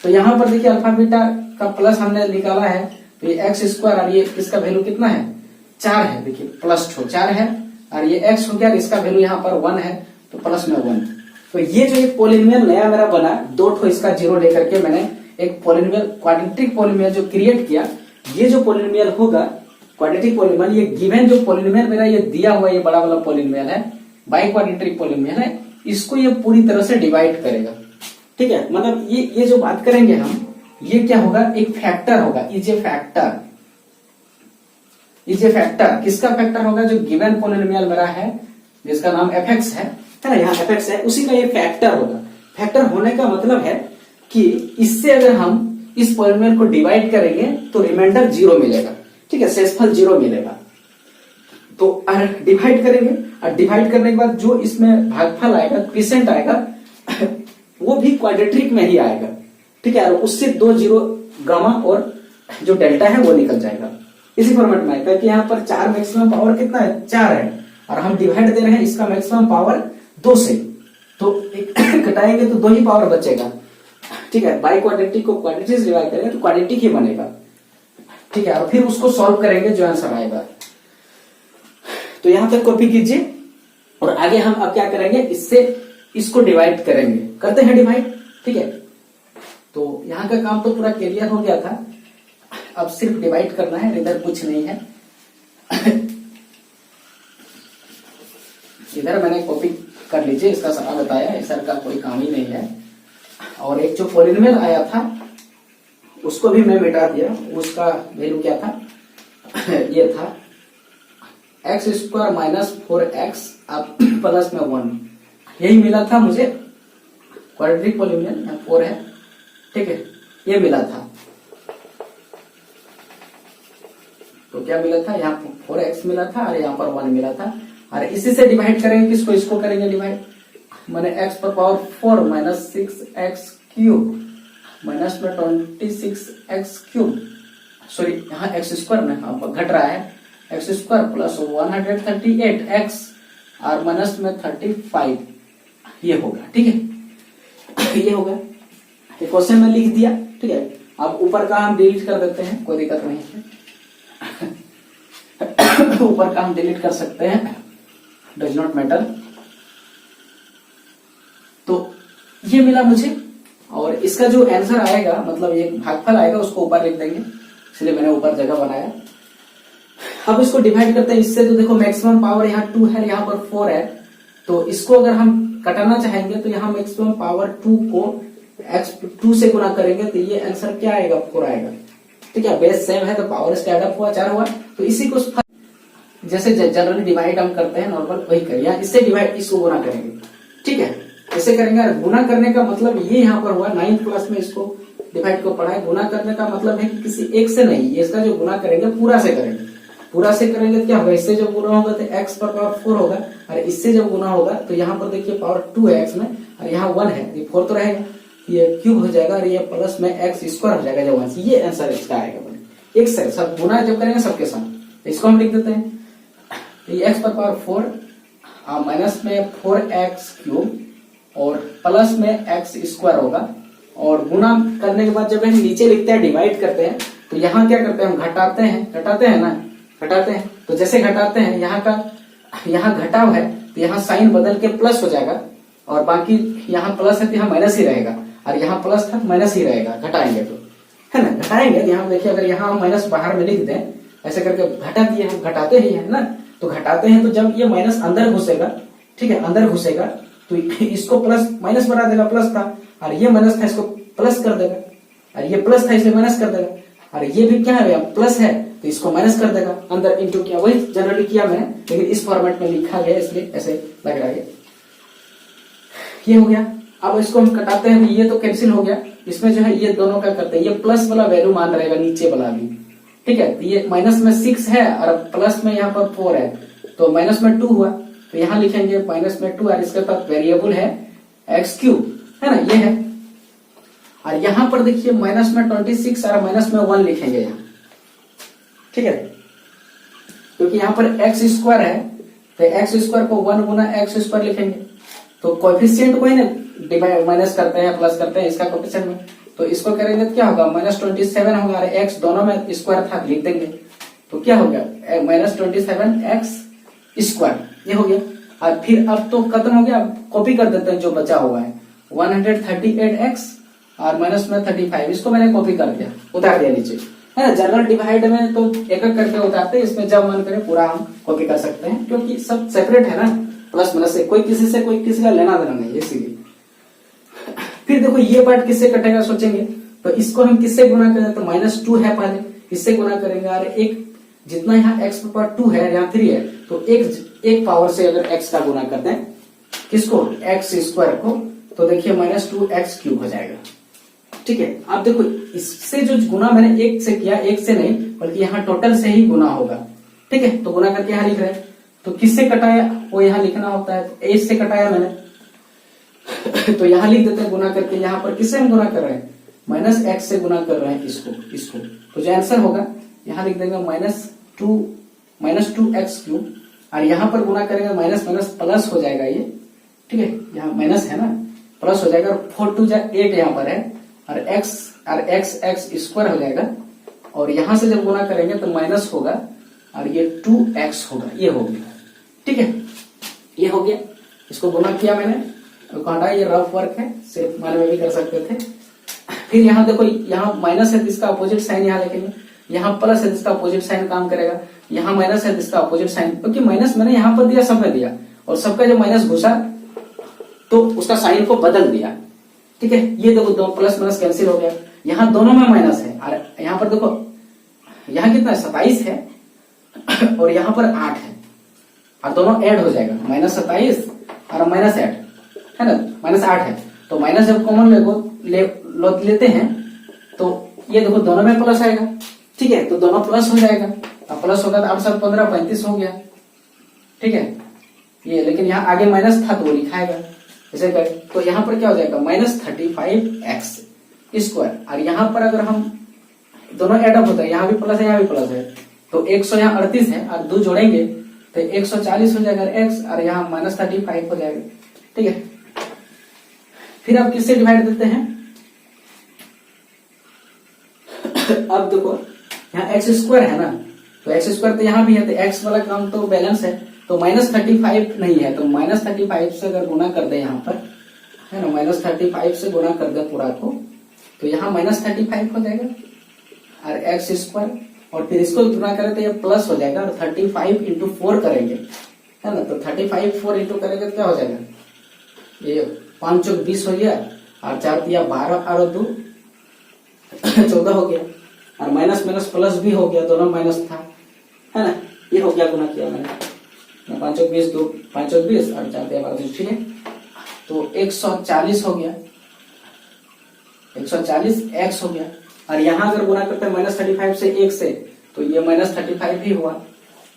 तो यहाँ पर देखिए अल्फा बीटा का प्लस हमने निकाला है, तो ये एक्स स्क्वायर और ये इसका वैल्यू कितना है 4 है, देखिए प्लस 4 है, और ये एक्स हो गया, इसका वैल्यू यहाँ पर 1 है, तो प्लस में 1। तो ये जो एक पोलिनोमियल नया मेरा बना, 2 इसका जीरो लेकर के मैंने एक पोलिनोमियल क्वाड्रेटिक पोलिनोमियल जो क्रिएट किया, ये जो पोलिनोमियल होगा क्वाड्रेटिक पोलिनोमियल, ये गिवन जो पोलिनोमियल मेरा ये दिया हुआ ये बड़ा वाला पोलिनोमियल है, बाई क्वाड्रेटिक पोलिनोमियल है, इसको ये पूरी तरह से डिवाइड करेगा। ठीक है, मतलब ये जो बात करेंगे हम, ये क्या होगा, एक फैक्टर होगा, is a factor. Is a factor किसका फैक्टर होगा, जो गिवन पोलिनोमियल मेरा है जिसका नाम एफ एक्स है ना, यहाँ एफ एक्स है, उसी का ये फैक्टर होगा। फैक्टर होने का मतलब है कि इससे अगर हम इस पोलिनोमियल को डिवाइड करेंगे तो रिमाइंडर 0 मिलेगा। ठीक है, शेषफल 0 मिलेगा। तो डिवाइड करेंगे, और डिवाइड करने के बाद जो इसमें भागफल आएगा, क्विसेंट आएगा, वो भी क्वाड्रेटिक में ही आएगा। ठीक है, और उससे 2 जीरो गामा और जो डेल्टा है वो निकल जाएगा। इसी फॉर्मेट में आएगा कि यहाँ पर 4 मैक्सिमम पावर कितना है 4 है, और हम डिवाइड दे रहे हैं इसका मैक्सिमम पावर 2 से, तो एक घटाएंगे तो 2 ही पावर बचेगा। ठीक है, बाई क्वाड्रेटिक को क्वाड्रेटिक से डिवाइड करेंगे तो क्वाड्रेटिक ही बनेगा। ठीक है, और फिर उसको सॉल्व करेंगे जो आंसर आएगा। तो यहां तक कॉपी कीजिए, और आगे हम अब क्या करेंगे, इससे इसको डिवाइड करेंगे। करते हैं डिवाइड। ठीक है, तो यहाँ का काम तो पूरा क्लियर हो गया था, अब सिर्फ डिवाइड करना है, इधर कुछ नहीं है। इधर मैंने कॉपी कर लीजिए, इसका सारा बताया, इधर का कोई काम ही नहीं है। और एक जो पोलिनोमियल आया था उसको भी मैं मिटा दिया, उसका वैल्यू क्या था ये था एक्स स्क्वायर माइनस 4x अब प्लस में 1, यही मिला था मुझे क्वाड्रेटिक पोलिनोमियल, 4 है। ठीक है, ये मिला था। तो क्या मिला था, यहाँ 4x मिला था और यहाँ पर 1 मिला था, और इसी से डिवाइड करेंगे, किसको, इसको करेंगे डिवाइड, मैंने x पर power 4 minus 6x cube minus में 26x क्यूब, सॉरी यहाँ एक्स स्क्वायर में घट रहा है, एक्स स्क्वायर प्लस 138x और माइनस में 35, ये होगा। ठीक है, ये होगा, ये क्वेश्चन में लिख दिया। ठीक है, अब ऊपर का हम डिलीट कर देते हैं, कोई दिक्कत नहीं है। ऊपर का हम डिलीट कर सकते हैं, डज नॉट मैटर। तो ये मिला मुझे, और इसका जो आंसर आएगा, मतलब ये भागफल आएगा, उसको ऊपर लिख देंगे, इसलिए मैंने ऊपर जगह बनाया। अब इसको डिवाइड करते हैं इससे, तो देखो मैक्सिमम पावर यहाँ 2 है, यहाँ पर 4 है, तो इसको अगर हम कटाना चाहेंगे तो यहाँ मैक्सिमम पावर 2 को x2 से गुना करेंगे, तो ये आंसर क्या आएगा, 4 आएगा। ठीक है, बेस सेम है तो पावर स्टैंड अप हुआ, 4 हुआ। तो इसी को जैसे जनरली डिवाइड हम करते हैं नॉर्मल, वही करिए, इससे डिवाइड इसको गुना करेंगे। ठीक है, ऐसे करेंगे। गुना करने का मतलब ये यहाँ पर हुआ 9th क्लास में इसको डिवाइड को पढ़ा है। गुना करने का मतलब है कि किसी एक से नहीं, ये इसका जो गुना करेंगे पूरा से करेंगे। पूरा से करेंगे तो क्या होगा, इससे जब गुना होगा तो x पर पावर 4 होगा, और इससे जब गुना होगा तो यहाँ पर देखिए पावर 2 है x में, और यहाँ 1 है, ये 4 तो रहेगा, ये क्यूब हो जाएगा, और ये प्लस में x स्क्वायर हो जाएगा जब 1, ये आंसर इसका आएगा। एक से सब गुना जब करेंगे सबके साथ, इसको हम लिख देते हैं, ये x पर पावर 4 माइनस में 4x क्यूब और प्लस में x स्क्वायर होगा, और गुना करने के बाद जब हम नीचे लिखते हैं डिवाइड करते हैं, तो यहाँ क्या करते हैं, हम घटाते हैं ना, घटाते हैं। तो जैसे घटाते हैं, यहाँ घटाव है तो यहाँ साइन बदल के प्लस हो जाएगा, और बाकी यहाँ प्लस है तो यहाँ माइनस ही रहेगा, और यहाँ प्लस था तो माइनस ही रहेगा, घटाएंगे तो, है ना, घटाएंगे। यहाँ देखिए, अगर यहाँ माइनस बाहर में लिख दें, ऐसे करके घटा दिए, हम घटाते ही है ना, तो घटाते हैं तो जब ये माइनस अंदर घुसेगा, ठीक है, अंदर घुसेगा तो इसको प्लस माइनस बना देगा, प्लस था और ये माइनस था, इसको प्लस कर देगा, और ये प्लस था इसलिए माइनस कर देगा, और ये भी क्या है, प्लस है तो इसको माइनस कर देगा, अंदर इंटू किया, वही जनरली किया मैंने, लेकिन इस फॉर्मेट में लिखा गया इसलिए ऐसे लग रहा है। ये हो गया। अब इसको हम कटाते हैं, ये तो कैंसिल हो गया, इसमें जो है ये दोनों का करते हैं, ये प्लस वाला वैल्यू मान रहेगा, नीचे वाला भी, ठीक है। तो ये माइनस में 6 है और प्लस में यहाँ पर 4 है, तो माइनस में 2 हुआ, तो यहाँ लिखेंगे माइनस में 2, और इसके पास वेरिएबल है एक्स क्यूब, है ना, ये है। और यहाँ पर देखिए माइनस में 26 और माइनस में 1 लिखेंगे यहाँ, ठीक है। क्योंकि यहाँ पर एक्स स्क्वायर है, तो एक्स स्क्वायर को 1 गुना एक्स स्क्वायर लिखेंगे, तो कोएफिशिएंट को ही ना डिवाइड माइनस करते हैं प्लस करते हैं इसका कोएफिशिएंट में, तो इसको करेंगे तो क्या होगा -27 होगा, और एक्स दोनों में स्क्वायर था लिख देंगे, तो क्या हो गया -27 एक्स स्क्वायर, ये हो गया। और फिर अब तो खत्म हो गया, अब कॉपी कर देते हैं जो बचा हुआ है 138 एक्स और माइनस में 35, इसको मैंने कॉपी कर दिया, उतार दिया नीचे, है ना। जनरल डिवाइड में तो एक एक करके उतारते हैं, इसमें जब मन करे पूरा हम कॉपी कर सकते हैं, क्योंकि सब सेपरेट है ना, प्लस माइनस से कोई किसी का लेना देना नहीं है, इसीलिए। फिर देखो ये पार्ट किससे कटेगा सोचेंगे, तो इसको हम किससे गुना करें, तो -2 है पहले, इससे गुना करेंगे, और एक जितना यहाँ x पावर 2 है, यहाँ 3 है, तो एक पावर से अगर x का गुना करते हैं, किसको, x स्क्वायर को, तो देखिए -2x³ हो जाएगा। ठीक है, आप देखो इससे जो गुना मैंने एक से किया, एक से नहीं बल्कि यहाँ टोटल से ही गुना होगा। ठीक है, तो गुना करके यहाँ लिख रहे हैं, तो किससे कटाया वो यहाँ लिखना होता है, तो 8 से कटाया मैंने तो यहाँ लिख देते हैं गुना करके, यहाँ पर किससे हम गुना कर रहे हैं, -x से गुना कर रहे हैं इसको, तो जो आंसर होगा यहाँ लिख देंगे -2x³, और यहाँ पर गुना करेंगे माइनस माइनस प्लस हो जाएगा ये। ठीक है, यहाँ माइनस है ना, प्लस हो जाएगा, और 4 2 8 यहाँ पर है, और x स्क्वायर हो जाएगा, और यहां से जब गुना करेंगे तो माइनस होगा, और ये 2x होगा, ये हो गया। ठीक है, ये हो गया, इसको गुना किया मैंने, काटा, ये रफ वर्क है, सिर्फ मान में भी कर सकते थे। फिर यहाँ देखो, यहाँ माइनस है तो इसका अपोजिट साइन यहाँ लिखेंगे, यहाँ प्लस है तो इसका अपोजिट साइन काम करेगा, यहाँ माइनस है तो इसका अपोजिट साइन, क्योंकि माइनस मैंने यहाँ पर दिया, सब में दिया, और सबका जब माइनस घुसा तो उसका साइन को बदल दिया। ठीक है, ये देखो दो प्लस माइनस कैंसिल हो गया, यहाँ दोनों में माइनस है, और यहाँ पर देखो यहाँ कितना 27 है और यहाँ पर 8 है, और दोनों ऐड हो जाएगा, -27 और -8 है ना, -8 है, तो माइनस जब कॉमन लेते हैं तो ये देखो दोनों में प्लस आएगा। ठीक है, तो दोनों प्लस हो जाएगा, अब प्लस होगा तो 8 7 15 35 हो गया। ठीक है, ये लेकिन यहाँ आगे माइनस था तो वो लिखाएगा ऐसे कर, तो यहाँ पर क्या हो जाएगा -35x², और यहाँ पर अगर हम दोनों एडअप होता है, यहाँ भी प्लस है यहाँ भी प्लस है, तो 100 यहाँ 38 है, और 2 जोड़ेंगे तो 140 हो जाएगा x, और यहाँ -35 हो जाएगा। ठीक है, फिर आप किससे डिवाइड देते हैं अब देखो यहाँ x² है ना, तो x² तो यहाँ भी है, तो x वाला काम तो बैलेंस है, तो -35 नहीं है, तो -35 से अगर गुना कर दे यहाँ पर, है ना, -35 से गुना कर दे पूरा को, तो यहाँ -35 हो जाएगा, और x², और फिर इसको गुना करें तो ये प्लस हो जाएगा, और 35 × 4 करेंगे, है ना, तो 35 4 × करेंगे तो क्या हो जाएगा, ये 5 चौक 20 हो गया, और 4 तिया 12 और 2 14 हो गया, और माइनस माइनस प्लस भी हो गया, दोनों माइनस था, है ना, ये हो गया, गुना किया मैंने, 5 चौक 20 2 5 चौक 20 और 4 तिया 12। ठीक है, तो 140 हो गया, 140 x हो गया, और यहाँ अगर गुना करते हैं -35 से 1 से, तो ये -35 ही हुआ।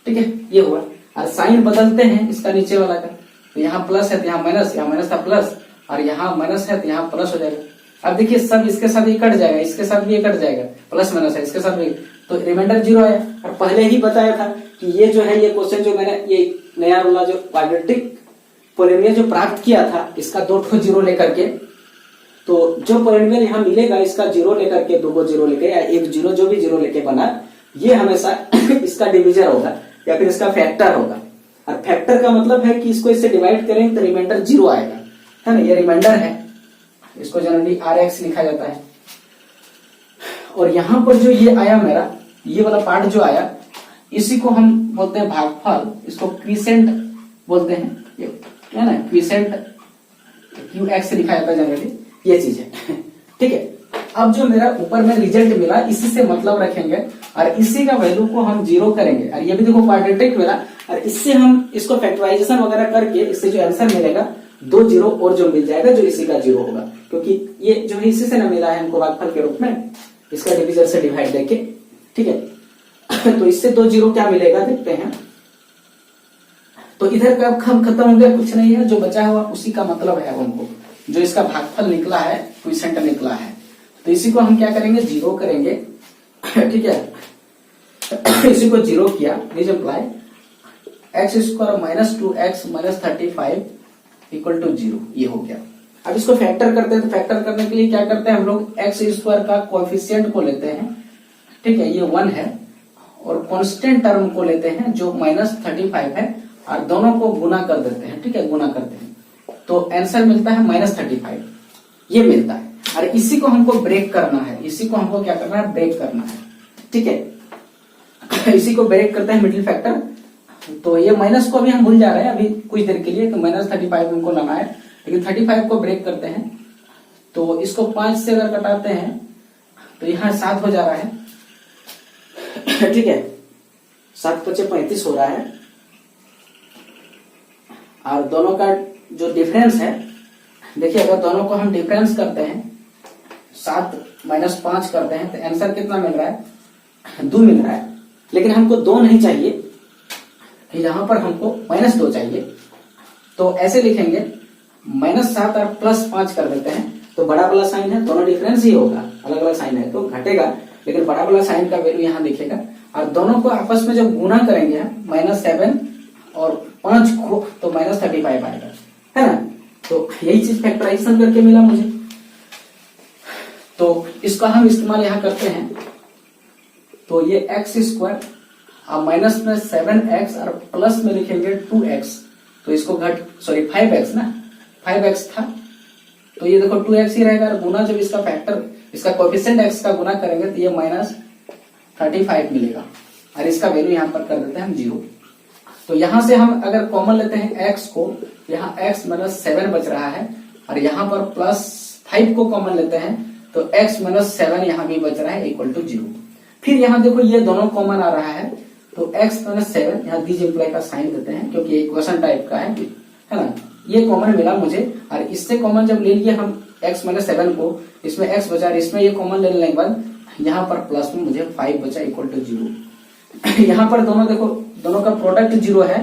ठीक है, ये हुआ, और साइन बदलते हैं इसका नीचे वाला का, तो यहाँ प्लस है तो यहाँ माइनस था प्लस, और यहाँ माइनस है तो यहाँ प्लस हो जाएगा। अब देखिए सब इसके साथ ये कट जाएगा, इसके साथ भी ये कट जाएगा, प्लस माइनस है इसके साथ भी, तो रिमाइंडर 0 आया। और पहले ही बताया था कि ये जो है, ये क्वेश्चन जो मैंने ये नया वाला जो क्वाड्रेटिक पोलिनोमियल जो प्राप्त किया था, इसका 2 ठो 0 लेकर के, तो जो पोलिनोमियल यहाँ मिलेगा इसका 0 लेकर के, 2 को 0 लेके, या एक 0 जो भी 0 लेके बना, ये हमेशा इसका डिविजर होगा या फिर इसका फैक्टर होगा। और फैक्टर का मतलब है कि इसको इससे डिवाइड करेंगे तो रिमाइंडर 0 आएगा, है ना, ये रिमाइंडर है, इसको जनरली RX लिखा जाता है। और यहाँ पर जो ये आया मेरा, ये वाला पार्ट जो आया, इसी को हम बोलते हैं भागफल, इसको क्विसेंट बोलते हैं, ये है ना, क्विसेंट QX से लिखा जाता है जनरली, ये चीज है। ठीक है, अब जो मेरा ऊपर में रिजल्ट मिला, इसी से मतलब रखेंगे, और इसी का वैल्यू को हम 0 करेंगे, और ये भी देखो क्वाड्रेटिक मिला, और इससे हम इसको फैक्टराइजेशन वगैरह करके इससे जो आंसर मिलेगा 2 0 और जो मिल जाएगा, जो इसी का 0 होगा, क्योंकि ये जो है इसी से ना मिला है हमको भागफल के रूप में, इसका डिविजन से डिवाइड देके। ठीक है, तो इससे 2 0 क्या मिलेगा देखते हैं। तो इधर का हम खत्म हो गया, कुछ नहीं है, जो बचा हुआ उसी का मतलब है हमको, जो इसका भागफल निकला है, क्विसेंट निकला है, तो इसी को हम क्या करेंगे, 0 करेंगे। ठीक है, इसी को 0 किया, this implies x square minus 2x minus 35 equal to 0, ये हो गया। अब इसको फैक्टर करते हैं, तो फैक्टर करने के लिए क्या करते हैं हम लोग, एक्स स्क्वायर का कोएफिशिएंट को लेते हैं, ठीक है, ये 1 है, और कांस्टेंट टर्म को लेते हैं जो माइनस 35 है, और दोनों को गुना कर देते हैं, ठीक है, गुना करते हैं, तो आंसर मिलता है माइनस 35, ये मिलता है। और इसी को हमको ब्रेक करना है, इसी को हमको क्या करना है, ब्रेक करना है, ठीक है। इसी को ब्रेक करते हैं मिडिल फैक्टर, तो ये माइनस को अभी हम भूल जा रहे हैं अभी कुछ देर के लिए, तो माइनस 35 हमको लाना है, लेकिन 35 को ब्रेक करते हैं, तो इसको 5 से अगर कटाते हैं तो यहाँ 7 हो जा रहा है, ठीक है, 7 × 5 = 35 हो रहा है, और दोनों का जो डिफरेंस है, देखिए अगर दोनों को हम डिफरेंस करते हैं, 7 - 5 करते हैं, तो आंसर कितना मिल रहा है, 2 मिल रहा है। लेकिन हमको 2 नहीं चाहिए, यहां पर हमको -2 चाहिए, तो ऐसे लिखेंगे -7 और +5 कर देते हैं, तो बड़ा वाला साइन है, दोनों डिफरेंस ही होगा, अलग अलग साइन है तो घटेगा, लेकिन बड़ा वाला साइन का वैल्यू यहाँ दिखेगा, और दोनों को आपस में जब गुना करेंगे हम -7 और 5 को, तो -35 आएगा, है ना। तो यही चीज फैक्टराइजेशन करके मिला मुझे, तो इसका हम इस्तेमाल यहाँ करते हैं, तो ये x² और माइनस में 7x और प्लस में लिखेंगे 2x, तो इसको 5x ना, 5x था, तो ये देखो 2x ही रहेगा, और गुना जब इसका फैक्टर, इसका कोएफिशिएंट x का गुना करेंगे तो ये -35 मिलेगा, और इसका वैल्यू यहाँ पर कर देते हैं हम 0। तो यहां से हम अगर कॉमन लेते हैं x को, यहाँ x -7 बच रहा है, और यहाँ पर +5 को कॉमन लेते हैं, तो x -7 यहाँ भी बच रहा है इक्वल टू 0। फिर यहाँ देखो ये दोनों कॉमन आ रहा है, तो x -7 यहाँ दिस इम्प्लाई का साइन देते हैं, क्योंकि इक्वेशन टाइप का है ना, ये कॉमन मिला मुझे, और इससे कॉमन जब ले लिए हम x -7 को, इसमें x बचा, इसमें ये कॉमन ले लेने के बाद यहाँ पर प्लस में मुझे 5 बचा इक्वल टू 0। यहाँ पर दोनों देखो, दोनों का प्रोडक्ट 0 है,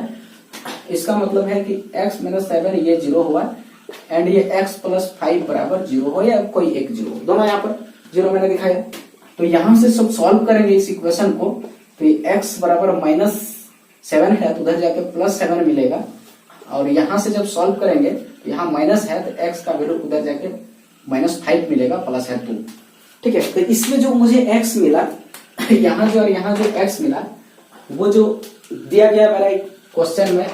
इसका मतलब है कि x -7 ये 0 हुआ, एंड ये x + 5 बराबर 0 हो, या कोई एक 0, दोनों यहाँ पर 0 मैंने दिखाया। तो यहां से सब सॉल्व करेंगे इस इक्वेशन को, तो ये x बराबर -7 है, तो उधर जाके +7 मिलेगा, और यहां से जब सॉल्व करेंगे तो यहाँ माइनस है, तो x का वैल्यू उधर जाके -5 मिलेगा, प्लस है 2, ठीक है। तो इसमें जो मुझे x मिला, यहाँ जो और यहाँ जो x मिला, वो जो दिया गया मेरा क्वेश्चन में,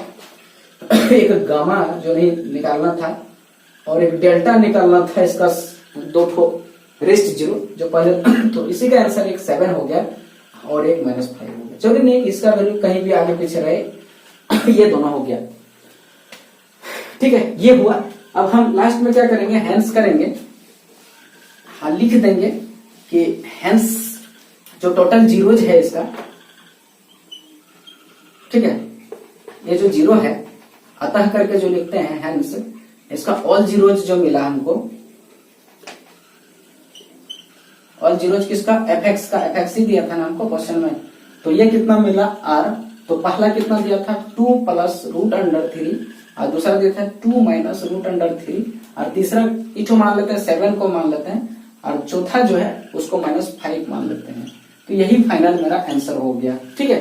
एक गामा जो नहीं निकालना था और एक डेल्टा निकालना था, इसका 2 ठो रेस्ट 0 जो पहले, तो इसी का आंसर एक 7 हो गया और एक -5 हो गया। चलिए नहीं, इसका वैल्यू कहीं भी आगे पीछे रहे, ये दोनों हो गया, ठीक है, ये हुआ। अब हम लास्ट में क्या करेंगे, हैंस करेंगे, हाँ लिख देंगे कि हैंस जो टोटल जीरोज है इसका, ठीक है, ये जो 0 है, अतः करके जो लिखते हैं हैंस, इसका ऑल जीरोज जो मिला हमको, ऑल जीरोज किसका, fx का, fx ही दिया था ना हमको क्वेश्चन में, तो ये कितना मिला r, तो पहला कितना दिया था 2 + √3, और दूसरा दिया था 2 - √3, और तीसरा इठो मान लेते हैं 7 को मान लेते हैं, और चौथा जो है उसको -5 मान लेते हैं। तो यही फाइनल मेरा आंसर हो गया, ठीक है।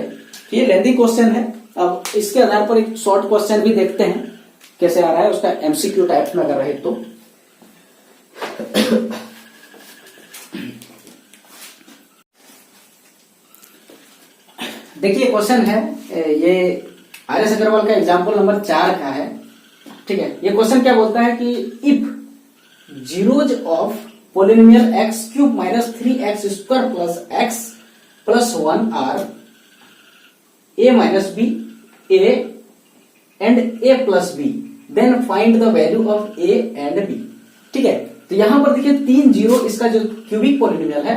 ये लेंथी क्वेश्चन है। अब इसके आधार पर एक शॉर्ट क्वेश्चन भी देखते हैं कैसे आ रहा है, उसका एमसीक्यू टाइप में अगर रहे तो। देखिए क्वेश्चन है, ये आर.एस. अग्रवाल का एग्जाम्पल नंबर 4 का है, ठीक है। ये क्वेश्चन क्या बोलता है कि if zeros of polynomial x³ - 3x² + x + 1 are a - b a and a + b, then find the value of a and b, ठीक है। तो यहां पर देखिए 3 0, इसका जो क्यूबिक पोलिनोमियल है,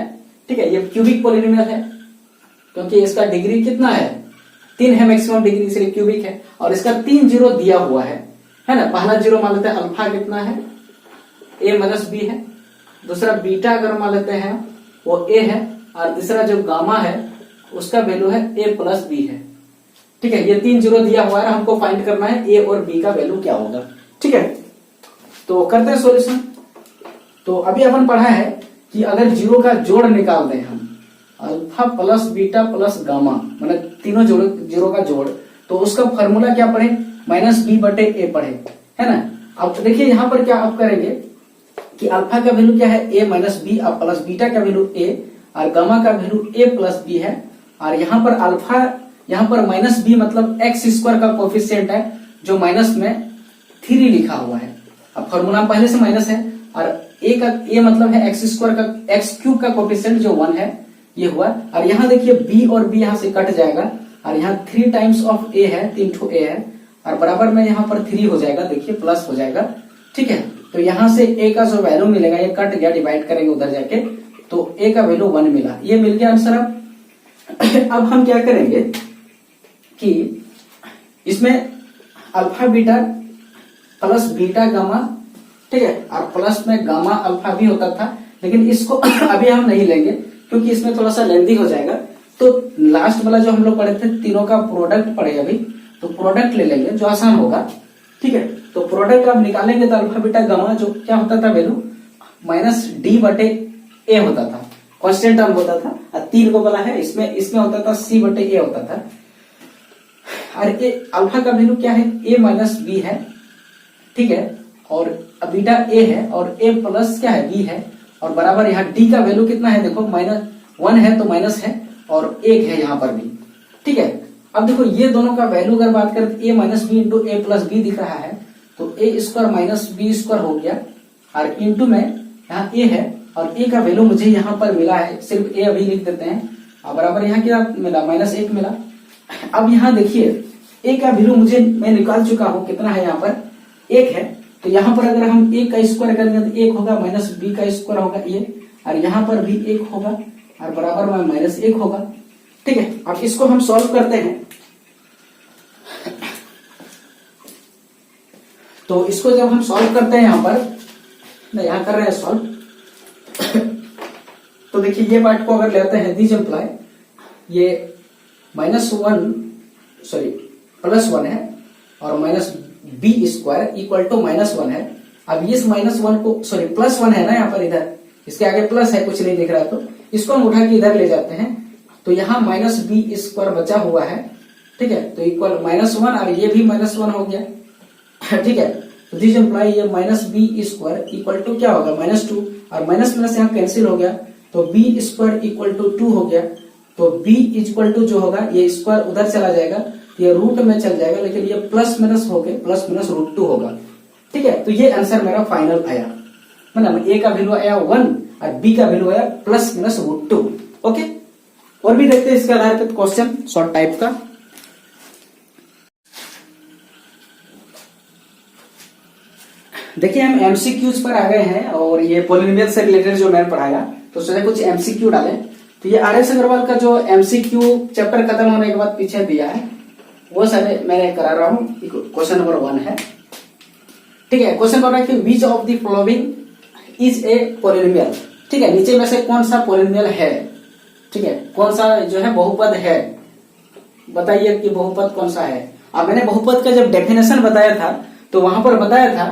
ठीक है, ये क्यूबिक पोलिनोमियल है, क्योंकि इसका डिग्री कितना है, 3 है मैक्सिमम डिग्री, इसलिए क्यूबिक है, और इसका 3 0 दिया हुआ है ना। पहला 0 मान लेते हैं अल्फा कितना है, a - b है, दूसरा बीटा अगर मान लेते हैं वो a है, और तीसरा जो गामा है उसका वैल्यू है a + b है, ठीक है। ये 3 0 दिया हुआ है, हमको फाइंड करना है a और b का वैल्यू क्या होगा, ठीक है। तो करते हैं सॉल्यूशन। तो अभी अपन पढ़ा है कि अगर 0 का जोड़ निकाल दें हम, alpha plus beta plus gamma, मतलब तीनों जीरो का जोड़, तो उसका फॉर्मूला क्या पढ़े, माइनस बी बटे ए पढ़े, है ना। अब देखिए यहाँ पर क्या आप करेंगे कि अल्फा का वैल्यू क्या है ए माइनस बी, और प्लस बीटा का वैल्यू ए, और गामा का वैल्यू ए प्लस बी है, और यहाँ पर अल्फा, यहाँ पर माइनस बी मतलब एक्स स्क्वायर का कोफिशिएंट है जो माइनस में 3 लिखा हुआ है। अब फॉर्मूला पहले से माइनस है, और ए का ए मतलब है एक्स स्क्वायर का, एक्स क्यूब का कोफिशिएंट जो 1 है ये हुआ। और यहाँ देखिए बी और बी यहाँ से कट जाएगा, और यहाँ 3 टाइम्स ऑफ ए है, 3 ठो ए है, और बराबर में यहाँ पर 3 हो जाएगा, देखिए प्लस हो जाएगा, ठीक है। तो यहाँ से ए का जो वैल्यू मिलेगा ये कट गया, डिवाइड करेंगे उधर जाके, तो ए का वैल्यू 1 मिला, ये मिल गया आंसर। अब हम क्या करेंगे कि इसमें alpha beta plus beta gamma, ठीक है, और प्लस में गामा अल्फा भी होता था, लेकिन इसको अभी हम नहीं लेंगे क्योंकि इसमें थोड़ा सा लेंथी हो जाएगा। तो लास्ट वाला जो हम लोग पढ़े थे तीनों का प्रोडक्ट पढ़े अभी, तो प्रोडक्ट ले लेंगे जो आसान होगा, ठीक है। तो प्रोडक्ट आप निकालेंगे तो अल्फा बीटा गामा जो क्या होता था वैल्यू माइनस डी बटे ए होता था, कांस्टेंट टर्म होता था, और 3 को बोला है, इसमें होता था सी बटे ए होता था। और ए अल्फा का वैल्यू क्या है ए माइनस बी है, ठीक है, और बीटा ए है, और ए प्लस क्या है बी है, और बराबर यहाँ डी का वैल्यू कितना है देखो -1 है तो माइनस है, और 1 है यहाँ पर भी, ठीक है। अब देखो ये दोनों का वैल्यू अगर बात करें तो ए माइनस बी इंटू ए प्लस बी दिख रहा है, तो ए स्क्वायर माइनस बी स्क्वायर हो गया, और इंटू में यहाँ ए है, और ए का वैल्यू मुझे यहाँ पर मिला है, सिर्फ ए अभी लिख देते हैं, और बराबर यहाँ क्या मिला -1 मिला। अब यहाँ देखिए ए का वैल्यू मैं निकाल चुका हूँ, कितना है यहाँ पर 1 है, तो यहाँ पर अगर हम ए का स्क्वायर करेंगे तो 1 होगा, माइनस बी का स्क्वायर होगा ये, और यहाँ पर भी 1 होगा, और बराबर में -1 होगा, ठीक है। अब इसको हम सॉल्व करते हैं, तो इसको जब हम सॉल्व करते हैं यहाँ पर, यहाँ कर रहे हैं सॉल्व, तो देखिए ये पार्ट को अगर लेते हैं दीज एम्प्लॉय, ये +1 है, और minus b square equal to -1 है। अब इस -1 को +1 है ना यहाँ पर, इधर इसके आगे प्लस है, कुछ नहीं दिख रहा है, तो इसको हम उठा के इधर ले जाते हैं, तो यहाँ माइनस बी स्क्वायर बचा हुआ है, ठीक है, तो इक्वल -1, और ये भी -1 हो गया, ठीक है। तो दिस एम्प्लॉय ये minus b square equal to क्या होगा -2, और माइनस माइनस यहाँ कैंसिल हो गया, तो बी स्क्वायर इक्वल टू 2 हो गया, तो बी इक्वल टू जो होगा ये स्क्वायर उधर चला जाएगा, ये रूट में चल जाएगा, लेकिन ये प्लस माइनस होके +-√2 होगा, ठीक है। तो ये आंसर मेरा फाइनल आया, मतलब ए का वैल्यू आया 1 और बी का वैल्यू आया +-√2। ओके, और भी देखते हैं इसके आधार पर क्वेश्चन शॉर्ट टाइप का। देखिए हम एमसीक्यूज पर आ गए हैं, और ये पॉलिनोमियल से रिलेटेड जो मैंने पढ़ाया, तो सोचा कुछ एमसीक्यू डालें। तो ये आर.एस. अग्रवाल का जो एमसीक्यू चैप्टर खत्म होने के बाद पीछे दिया है, वो सारे मैं करा रहा हूँ। क्वेश्चन नंबर 1 है, ठीक है। क्वेश्चन बोल रहा है कि which of the following is a polynomial, ठीक है। नीचे में से कौन सा पॉलिनोमियल है, ठीक है, कौन सा जो है बहुपद है, बताइए कि बहुपद कौन सा है। अब मैंने बहुपद का जब डेफिनेशन बताया था, तो वहां पर बताया था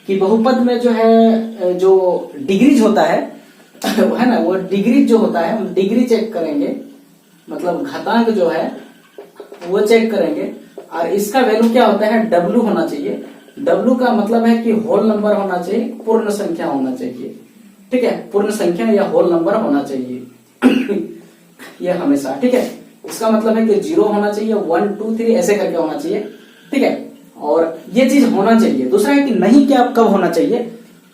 कि बहुपद में जो है, जो डिग्रीज होता है है ना, वो डिग्री जो होता है, हम डिग्री चेक करेंगे, मतलब घातांक जो है वो चेक करेंगे, और इसका वैल्यू क्या होता है W होना चाहिए। W का मतलब है कि होल नंबर होना चाहिए, पूर्ण संख्या होना चाहिए, ठीक है, पूर्ण संख्या या होल नंबर होना चाहिए ये हमेशा, ठीक है। इसका मतलब है कि 0 होना चाहिए, 1 2 3 ऐसे करके होना चाहिए, ठीक है, और ये चीज होना चाहिए। दूसरा है कि नहीं क्या कब होना चाहिए,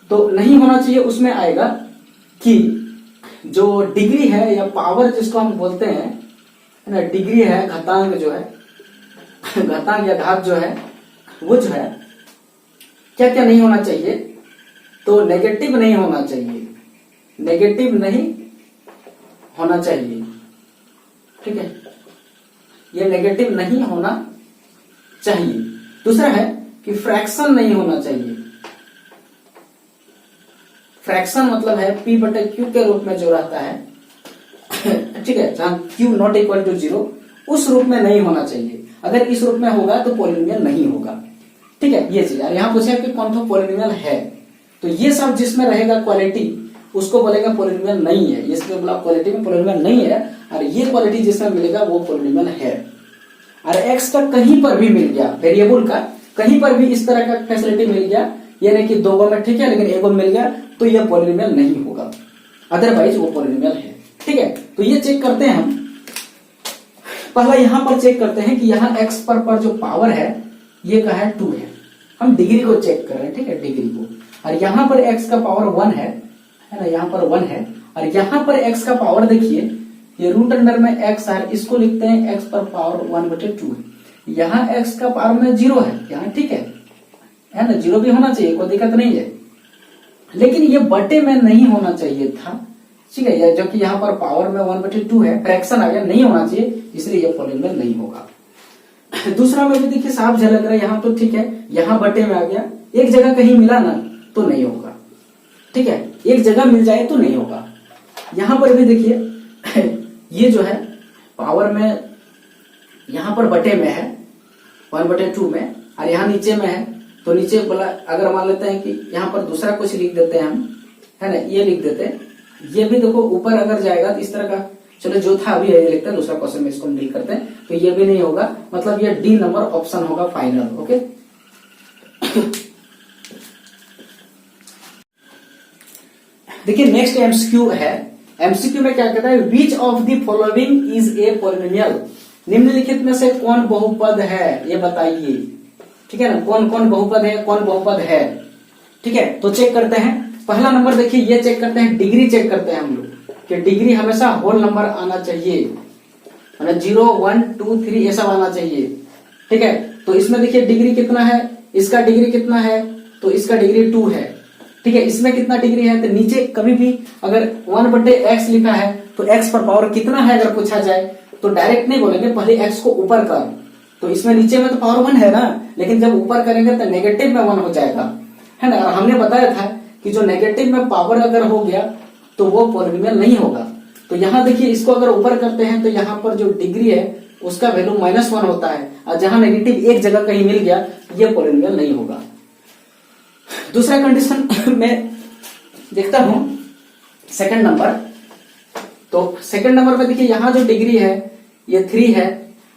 तो नहीं होना चाहिए उसमें आएगा कि जो डिग्री है या पावर जिसको हम बोलते हैं, है ना, डिग्री है, घातांक जो है घातांक या घात जो है, वो जो है क्या क्या नहीं होना चाहिए, तो नेगेटिव नहीं होना चाहिए, नेगेटिव नहीं होना चाहिए, ठीक है, ये नेगेटिव नहीं होना चाहिए। दूसरा है कि फ्रैक्शन नहीं होना चाहिए। फ्रैक्शन मतलब है P/Q के रूप में जो रहता है, ठीक है, जहां Q नॉट इक्वल टू 0, उस रूप में नहीं होना चाहिए। अगर इस रूप में होगा तो पॉलिनोमियल नहीं होगा, ठीक है, ये चीज। यहाँ पूछा कि कौन सा पॉलिनोमियल है, तो ये सब जिसमें रहेगा क्वालिटी, उसको बोलेंगे पॉलिनोमियल नहीं है। इसमें बोला क्वालिटी में पॉलिनोमियल नहीं है, और ये क्वालिटी जिसमें मिलेगा वो पॉलिनोमियल है। और एक्स का कहीं पर भी मिल गया, वेरिएबल का कहीं पर भी इस तरह का फैसिलिटी मिल गया, यानी कि दो में ठीक है लेकिन एक मिल गया, तो यह पॉलिनोमियल नहीं होगा, अदरवाइज वो पॉलिनोमियल है। ठीक है, तो ये चेक करते हैं हम। पहला यहां पर चेक करते हैं कि यहाँ एक्स पर जो पावर है ये का है 2 है। हम डिग्री को चेक कर रहे हैं, ठीक है, डिग्री को। और यहाँ पर एक्स का पावर 1 है ना, यहाँ पर 1 है। और यहाँ पर एक्स का पावर देखिए, ये रूट अंडर में एक्स है, इसको लिखते हैं एक्स पर पावर 1/2 है। यहाँ एक्स का पावर में 0 है यहाँ, ठीक है ना, 0 भी होना चाहिए, कोई दिक्कत नहीं है, लेकिन ये बटे में नहीं होना चाहिए था। ठीक है, जबकि यहाँ पर पावर में 1/2 है, फ्रैक्शन आ गया, नहीं होना चाहिए, इसलिए ये पॉलिनोमियल नहीं होगा। दूसरा में भी देखिए साफ झलक रहा है, यहाँ तो ठीक है, यहाँ बटे में आ गया, एक जगह कहीं मिला ना तो नहीं होगा। ठीक है, एक जगह मिल जाए तो नहीं होगा। यहाँ पर भी देखिए ये जो है पावर में यहाँ पर बटे में है 1/2 में, और यहाँ नीचे में है, तो नीचे बोला अगर मान लेते हैं कि यहाँ पर दूसरा कुछ लिख देते हैं हम, है ना, ये लिख देते हैं, ये भी देखो ऊपर अगर जाएगा तो इस तरह का, चलो जो था अभी ये लिखते हैं, दूसरा क्वेश्चन में इसको हम डील करते हैं, तो ये भी नहीं होगा, मतलब ये डी नंबर ऑप्शन होगा फाइनल। ओके देखिए नेक्स्ट एमसीक्यू है। एमसीक्यू में क्या कहता है, which of the following is a polynomial, निम्नलिखित में से कौन बहुपद है ये बताइए। ठीक है ना, कौन कौन बहुपद है, कौन बहुपद है। ठीक है, तो चेक करते हैं। पहला नंबर देखिए, ये चेक करते हैं, डिग्री चेक करते हैं हम लोग कि डिग्री हमेशा होल नंबर आना चाहिए, 0 1 2 3 ऐसा आना चाहिए। ठीक है, तो इसमें देखिए डिग्री कितना है, इसका डिग्री कितना है, तो इसका डिग्री 2 है। ठीक है, इसमें कितना डिग्री है, तो नीचे कभी भी अगर 1/x लिखा है तो x पर पावर कितना है अगर पूछा जाए तो डायरेक्ट नहीं बोलेंगे, पहले x को ऊपर कर, तो इसमें नीचे में तो पावर 1 है ना, लेकिन जब ऊपर करेंगे तो नेगेटिव में 1 हो जाएगा, है ना। और हमने बताया था कि जो नेगेटिव में पावर अगर हो गया तो वो पॉलिनोमियल नहीं होगा। तो यहाँ देखिए इसको अगर ऊपर करते हैं तो यहाँ पर जो डिग्री है उसका वैल्यू -1 होता है, और जहां नेगेटिव एक जगह कहीं मिल गया ये पॉलिनोमियल नहीं होगा। दूसरा कंडीशन में देखता हूं सेकंड नंबर, तो सेकंड नंबर में देखिए यहाँ जो डिग्री है ये 3 है,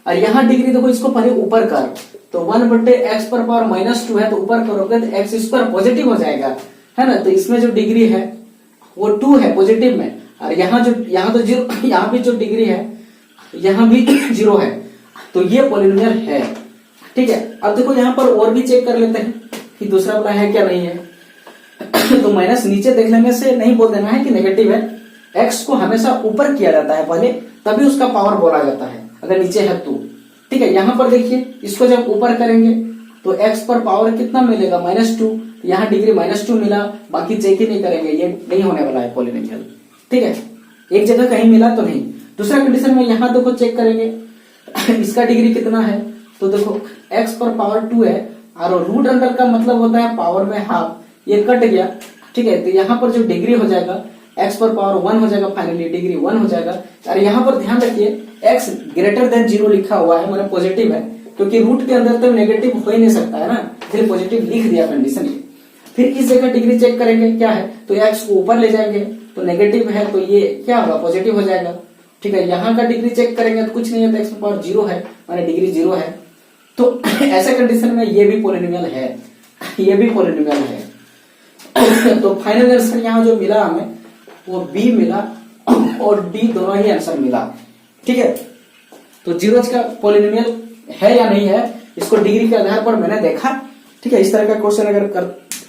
और यहाँ डिग्री देखो इसको पहले ऊपर कर, तो 1/x पर पावर -2 है, तो ऊपर करोगे तो x स्क्वायर पॉजिटिव हो जाएगा, है ना। तो इसमें जो डिग्री है वो 2 है पॉजिटिव में, और यहाँ तो 0, यहाँ भी जो डिग्री है यहाँ भी 0 है, तो ये पॉलिनोमियल है। ठीक है, अब देखो यहाँ पर और भी चेक कर लेते हैं कि दूसरा वाला है क्या नहीं है। तो माइनस नीचे देख लेने से नहीं बोल देना है कि नेगेटिव है, एक्स को हमेशा ऊपर किया जाता है पहले, तभी उसका पावर बोला जाता है अगर नीचे है तो। ठीक है, यहाँ पर देखिए इसको जब ऊपर करेंगे तो एक्स पर पावर कितना मिलेगा, -2, यहाँ डिग्री -2 मिला, बाकी चेक ही नहीं करेंगे, ये नहीं होने वाला है पॉलिनोमियल। ठीक है, एक जगह कहीं मिला तो नहीं। दूसरा कंडीशन में यहाँ देखो चेक करेंगे इसका डिग्री कितना है, तो देखो एक्स पर पावर 2 है, और रूट अंडर का मतलब होता है पावर में हाफ, ये कट गया। ठीक है, तो यहाँ पर जो डिग्री हो जाएगा x पर पावर 1 हो जाएगा, फाइनली डिग्री 1 हो जाएगा। और यहाँ पर ध्यान रखिए x ग्रेटर देन 0 लिखा हुआ है, मतलब पॉजिटिव है, क्योंकि रूट के अंदर तो नेगेटिव हो ही नहीं सकता है ना, फिर पॉजिटिव लिख दिया कंडीशन ये। फिर इस जगह डिग्री चेक करेंगे क्या है, तो x को ऊपर ले जाएंगे, तो नेगेटिव है तो ये क्या होगा, पॉजिटिव हो जाएगा। ठीक है, यहाँ का डिग्री चेक करेंगे तो कुछ नहीं है, तो x पर पावर 0 है, माने डिग्री 0 है, तो ऐसे कंडीशन में ये भी पॉलिनोमियल है, ये भी पॉलिनोमियल है। तो फाइनल आंसर यहाँ जो मिला हमें वो बी मिला और डी दोनों ही आंसर मिला। ठीक है, तो जीरोज का पॉलिनोमियल है या नहीं है, इसको डिग्री के आधार पर मैंने देखा। ठीक है, इस तरह का क्वेश्चन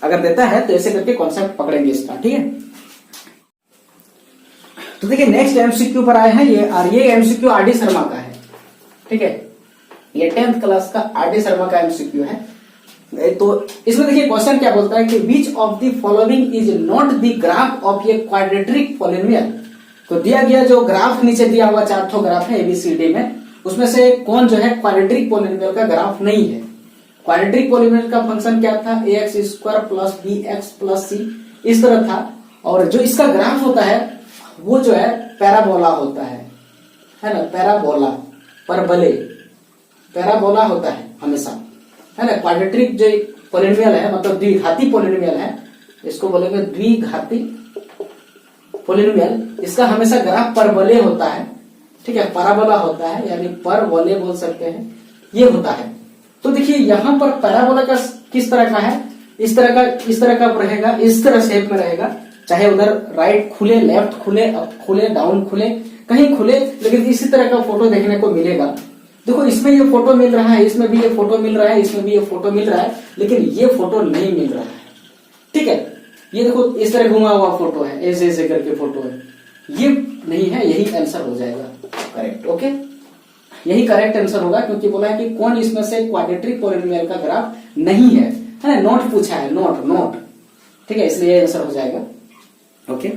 अगर देता है तो ऐसे करके कॉन्सेप्ट पकड़ेंगे इसका। ठीक है, तो देखिए नेक्स्ट एमसीक्यू पर आए हैं ये एमसीक्यू आर डी शर्मा का है। ठीक है, ये 10th क्लास का आर डी शर्मा का एमसीक्यू है। तो इसमें देखिए क्वेश्चन क्या बोलता है कि which of the following is not the graph of a quadratic polynomial. तो दिया गया जो ग्राफ नीचे दिया हुआ 4 ग्राफ है ABCD में, उसमें से कौन जो है क्वाड्रेटिक पॉलिनोमियल का ग्राफ नहीं है। क्वाड्रेटिक पॉलिनोमियल का फंक्शन क्या था, ax² + bx + c इस तरह था, और जो इसका ग्राफ होता है वो जो है पैराबोला होता है ना, पैराबोला परबले पैराबोला होता है हमेशा, है ना। क्वाड्रेटिक जो पॉलिनोमियल है मतलब द्विघाती पॉलिनोमियल है, इसको बोलेंगे द्विघाती पोलिनोमियल, इसका हमेशा ग्राफ परबोले होता है, ठीक है, पैराबोला होता है, यानी परबोले बोल सकते हैं, ये होता है। तो देखिए यहाँ पर पैराबोला का किस तरह का है, इस तरह का रहेगा, इस तरह शेप में रहेगा, चाहे उधर राइट खुले, लेफ्ट खुले, अप खुले, डाउन खुले, कहीं खुले, लेकिन इसी तरह का फोटो देखने को मिलेगा। देखो इसमें ये फोटो मिल रहा है, इसमें भी ये फोटो मिल रहा है, इसमें भी ये फोटो मिल रहा है, लेकिन ये फोटो नहीं मिल रहा है, ठीक है। ये देखो इस तरह घुमा हुआ फोटो है, ऐसे ऐसे करके फोटो है, ये नहीं है, यही आंसर हो जाएगा करेक्ट। ओके, यही करेक्ट आंसर होगा, क्योंकि बोला है कि कौन इसमें से क्वाड्रेटिक पॉलिनोमियल का ग्राफ नहीं है ना, नोट पूछा है, नोट, ठीक है, इसलिए आंसर हो जाएगा। ओके।